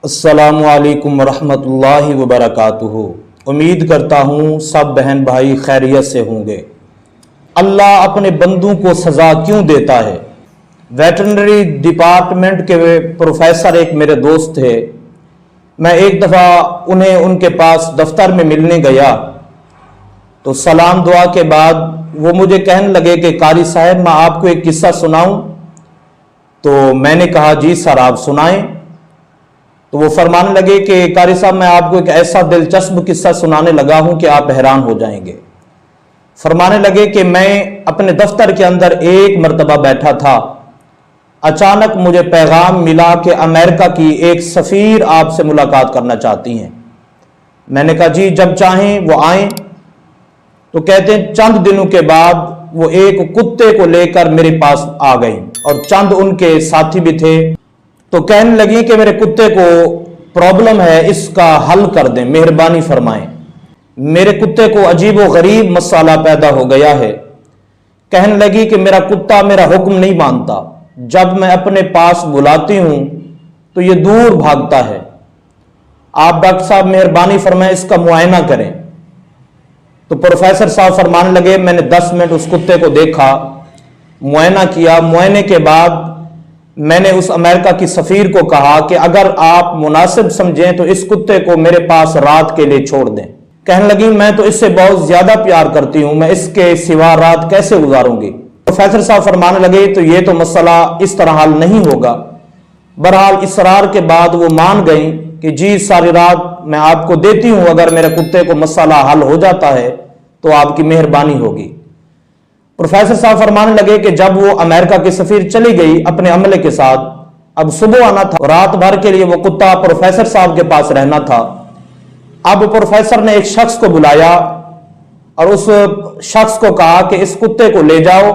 अस्सलामु अलैकुम वरहमतुल्लाहि वबरकातुहू। उम्मीद करता हूँ सब बहन भाई खैरियत से होंगे। अल्लाह अपने बंदों को सज़ा क्यों देता है? वेटरनरी डिपार्टमेंट के प्रोफेसर एक मेरे दोस्त थे। मैं एक दफ़ा उन्हें उनके पास दफ्तर में मिलने गया तो सलाम दुआ के बाद वो मुझे कहने लगे कि कारी साहब मैं आपको एक किस्सा सुनाऊं। तो मैंने कहा जी सर आप सुनाएं। तो वो फरमाने लगे कि कारी साहब मैं आपको एक ऐसा दिलचस्प किस्सा सुनाने लगा हूं कि आप हैरान हो जाएंगे। फरमाने लगे कि मैं अपने दफ्तर के अंदर एक मर्तबा बैठा था, अचानक मुझे पैगाम मिला कि अमेरिका की एक सफ़ीर आपसे मुलाकात करना चाहती हैं। मैंने कहा जी जब चाहें वो आएं। तो कहते हैं चंद दिनों के बाद वो एक कुत्ते को लेकर मेरे पास आ गई और चंद उनके साथी भी थे। तो कहने लगी कि मेरे कुत्ते को प्रॉब्लम है, इसका हल कर दें, मेहरबानी फरमाएं। मेरे कुत्ते को अजीब व गरीब मसाला पैदा हो गया है। कहने लगी कि मेरा कुत्ता मेरा हुक्म नहीं मानता, जब मैं अपने पास बुलाती हूं तो ये दूर भागता है। आप डॉक्टर साहब मेहरबानी फरमाएं, इसका मुआयना करें। तो प्रोफेसर साहब फरमाने लगे मैंने 10 मिनट उस कुत्ते को देखा, मुआयना किया। मुआयने के बाद मैंने उस अमेरिका की सफ़ीर को कहा कि अगर आप मुनासिब समझें तो इस कुत्ते को मेरे पास रात के लिए छोड़ दें। कहने लगी मैं तो इससे बहुत ज्यादा प्यार करती हूं, मैं इसके सिवा रात कैसे गुजारूंगी। प्रोफेसर साहब फरमाने लगे तो ये तो मसला इस तरह हल नहीं होगा। बहरहाल इसरार के बाद वो मान गई कि जी सारी रात मैं आपको देती हूं, अगर मेरे कुत्ते को मसला हल हो जाता है तो आपकी मेहरबानी होगी। प्रोफेसर साहब फरमाने लगे कि जब वो अमेरिका की सफ़ीर चली गई अपने अमले के साथ, अब सुबह आना था, रात भर के लिए वो कुत्ता प्रोफेसर साहब के पास रहना था। अब प्रोफेसर ने एक शख्स को बुलाया और उस शख्स को कहा कि इस कुत्ते को ले जाओ,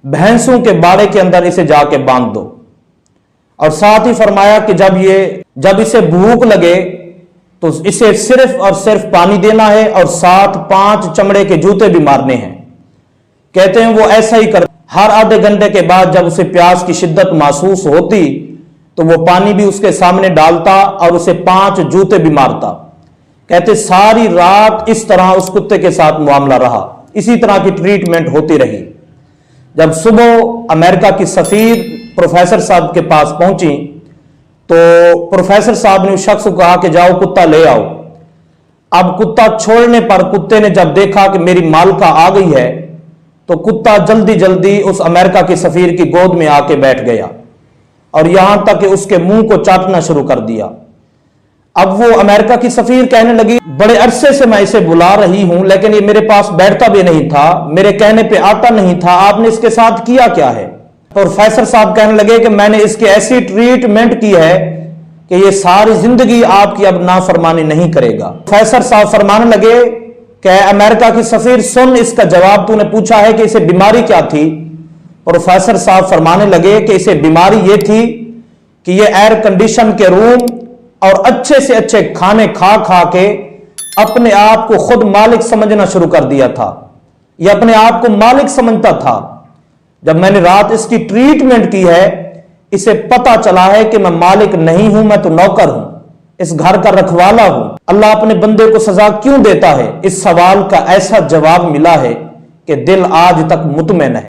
भैंसों के बाड़े के अंदर इसे जाके बांध दो। और साथ ही फरमाया कि जब इसे भूख लगे तो इसे सिर्फ और सिर्फ पानी देना है और साथ 5 चमड़े के जूते भी मारने हैं। कहते हैं वो ऐसा ही कर, हर आधे घंटे के बाद जब उसे प्यास की शिद्दत महसूस होती तो वो पानी भी उसके सामने डालता और उसे 5 जूते भी मारता। कहते सारी रात इस तरह उस कुत्ते के साथ मामला रहा, इसी तरह की ट्रीटमेंट होती रही। जब सुबह अमेरिका की सफ़ीर प्रोफेसर साहब के पास पहुंची तो प्रोफेसर साहब ने उस शख्स को कहा कि जाओ कुत्ता ले आओ। अब कुत्ता छोड़ने पर कुत्ते ने जब देखा कि मेरी मालका आ गई है तो कुत्ता जल्दी जल्दी उस अमेरिका की सफ़ीर की गोद में आके बैठ गया और यहां तक कि उसके मुंह को चाटना शुरू कर दिया। अब वो अमेरिका की सफ़ीर कहने लगी बड़े अरसे से मैं इसे बुला रही हूं लेकिन ये मेरे पास बैठता भी नहीं था, मेरे कहने पे आता नहीं था, आपने इसके साथ किया क्या है? प्रोफेसर साहब कहने लगे कि मैंने इसकी ऐसी ट्रीटमेंट की है कि ये सारी जिंदगी आपकी अब नाफरमानी नहीं करेगा। प्रोफेसर साहब फरमाने लगे कि अमेरिका की सफ़ीर सुन, इसका जवाब तूने पूछा है कि इसे बीमारी क्या थी। प्रोफेसर साहब फरमाने लगे कि इसे बीमारी ये थी कि ये एयर कंडीशन के रूम और अच्छे से अच्छे खाने खा खा के अपने आप को खुद मालिक समझना शुरू कर दिया था। ये अपने आप को मालिक समझता था। जब मैंने रात इसकी ट्रीटमेंट की है इसे पता चला है कि मैं मालिक नहीं हूं, मैं तो नौकर हूं, इस घर का रखवाला हूं। अल्लाह अपने बंदे को सजा क्यों देता है? इस सवाल का ऐसा जवाब मिला है कि दिल आज तक मुतमईन है।